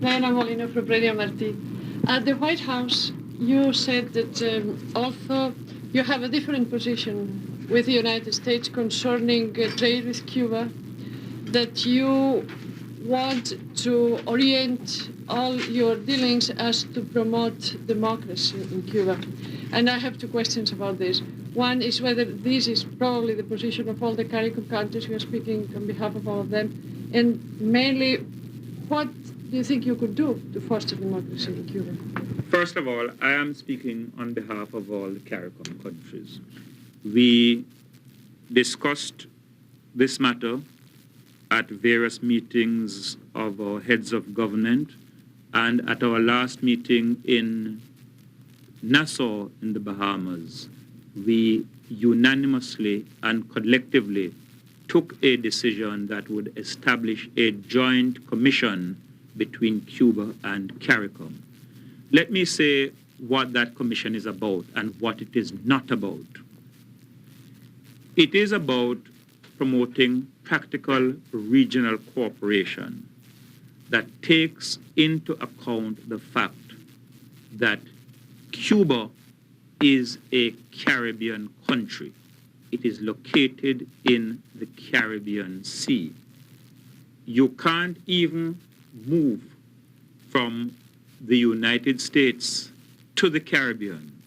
Diana Molino from Radio Marti. At the White House, you said that although you have a different position with the United States concerning trade with Cuba, that you want to orient all your dealings as to promote democracy in Cuba. And I have two questions about this. One is whether this is probably the position of all the CARICOM countries. We are speaking on behalf of all of them. And mainly, what do you think you could do to foster democracy in Cuba? First of all, I am speaking on behalf of all the CARICOM countries. We discussed this matter at various meetings of our heads of government, and at our last meeting in Nassau in the Bahamas, we unanimously and collectively took a decision that would establish a joint commission between Cuba and CARICOM. Let me say what that commission is about and what it is not about. It is about promoting practical regional cooperation that takes into account the fact that Cuba is a Caribbean country. It is located in the Caribbean Sea. You can't even move from the United States to the Caribbean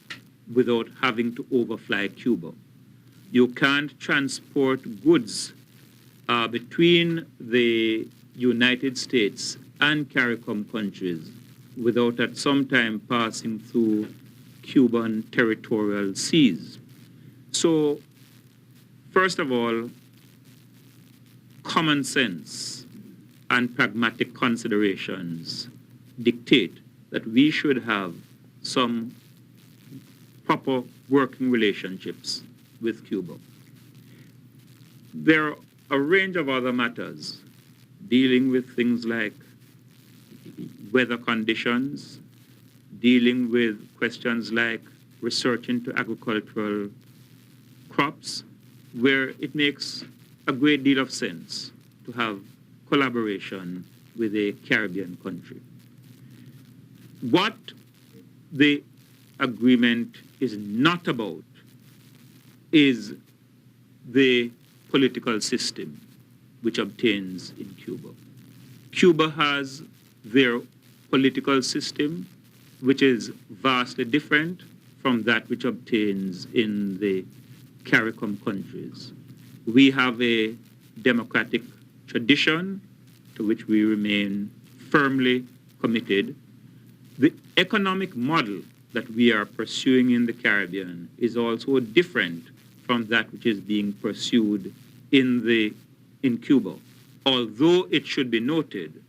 without having to overfly Cuba. You can't transport goods between the United States and CARICOM countries without at some time passing through Cuban territorial seas. So, first of all, common sense and pragmatic considerations dictate that we should have some proper working relationships with Cuba. There are a range of other matters dealing with things like weather conditions, dealing with questions like research into agricultural crops, where it makes a great deal of sense to have collaboration with a Caribbean country. What the agreement is not about is the political system which obtains in Cuba. Cuba has their political system, which is vastly different from that which obtains in the CARICOM countries. We have a democratic tradition to which we remain firmly committed. The economic model that we are pursuing in the Caribbean is also different from that which is being pursued in Cuba. Although it should be noted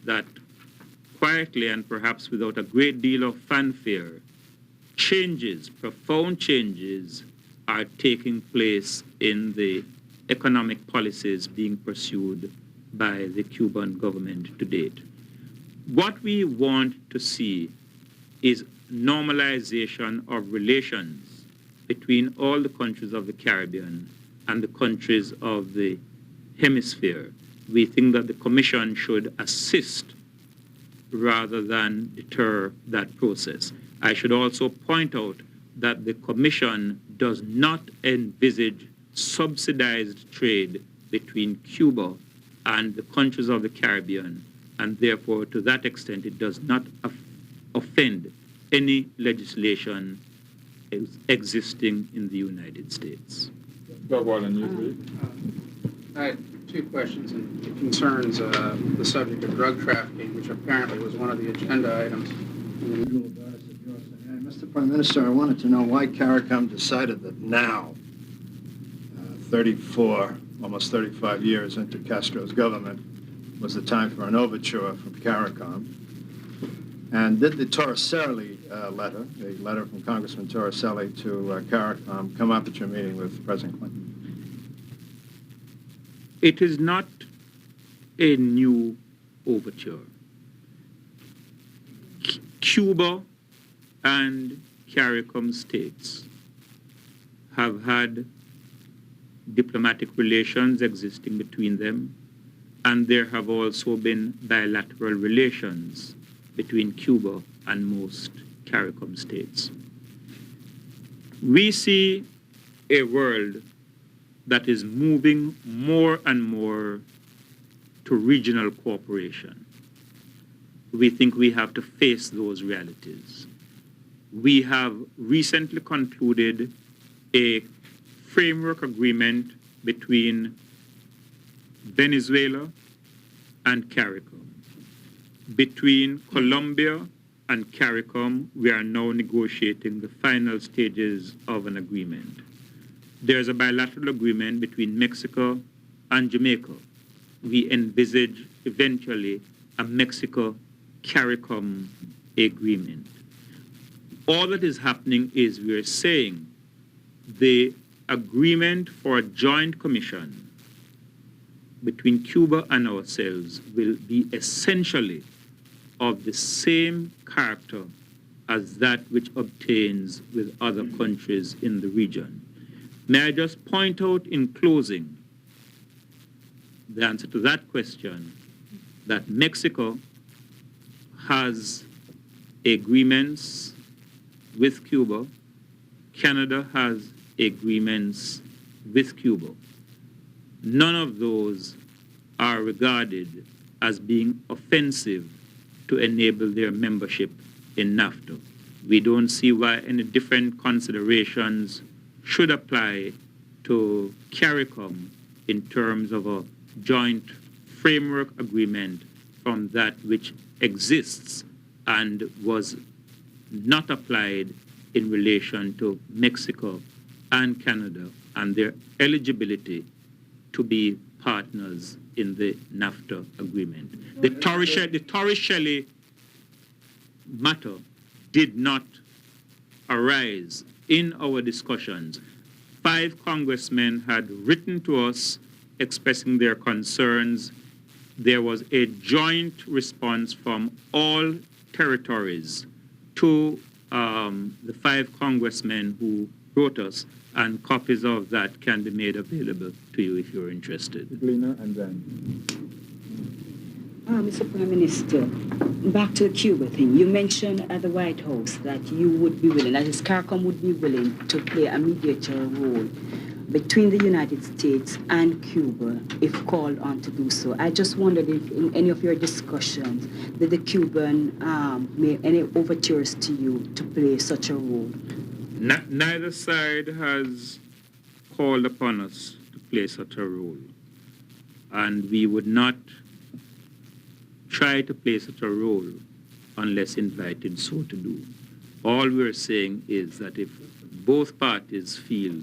that quietly and perhaps without a great deal of fanfare, changes, profound changes, are taking place in the economic policies being pursued by the Cuban government to date. What we want to see is normalization of relations between all the countries of the Caribbean and the countries of the hemisphere. We think that the Commission should assist rather than deter that process. I should also point out that the Commission does not envisage subsidized trade between Cuba and the countries of the Caribbean, and therefore, to that extent, it does not offend any legislation existing in the United States. I had two questions, and it concerns the subject of drug trafficking, which apparently was one of the agenda items. Mr. Prime Minister, I wanted to know why CARICOM decided that now, almost 35 years into Castro's government, was the time for an overture from CARICOM. And did the Torricelli letter, the letter from Congressman Torricelli to CARICOM, come up at your meeting with President Clinton? It is not a new overture. Cuba and CARICOM states have had diplomatic relations existing between them, and there have also been bilateral relations between Cuba and most CARICOM states. We see a world that is moving more and more to regional cooperation. We think we have to face those realities. We have recently concluded a framework agreement between Venezuela and CARICOM. Between Colombia and CARICOM, we are now negotiating the final stages of an agreement. There's a bilateral agreement between Mexico and Jamaica. We envisage eventually a Mexico-CARICOM agreement. All that is happening is we're saying the agreement for a joint commission between Cuba and ourselves will be essentially of the same character as that which obtains with other countries in the region. May I just point out in closing the answer to that question, that Mexico has agreements with Cuba, Canada has agreements with Cuba. None of those are regarded as being offensive to enable their membership in NAFTA. We don't see why any different considerations should apply to CARICOM in terms of a joint framework agreement from that which exists and was not applied in relation to Mexico and Canada and their eligibility to be partners in the NAFTA agreement. The Torricelli matter did not arise in our discussions. 5 congressmen had written to us expressing their concerns. There was a joint response from all territories to the 5 congressmen who wrote us, and copies of that can be made available to you if you're interested. Lena, and then. Mr. Prime Minister, back to the Cuba thing. You mentioned at the White House that you would be willing, that is, CARICOM would be willing to play a mediator role between the United States and Cuba if called on to do so. I just wondered if in any of your discussions did the Cuban make any overtures to you to play such a role? Neither side has called upon us to play such a role, and we would not try to play such a role unless invited so to do. All we're saying is that if both parties feel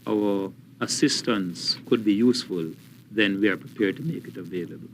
our assistance could be useful, then we are prepared to make it available.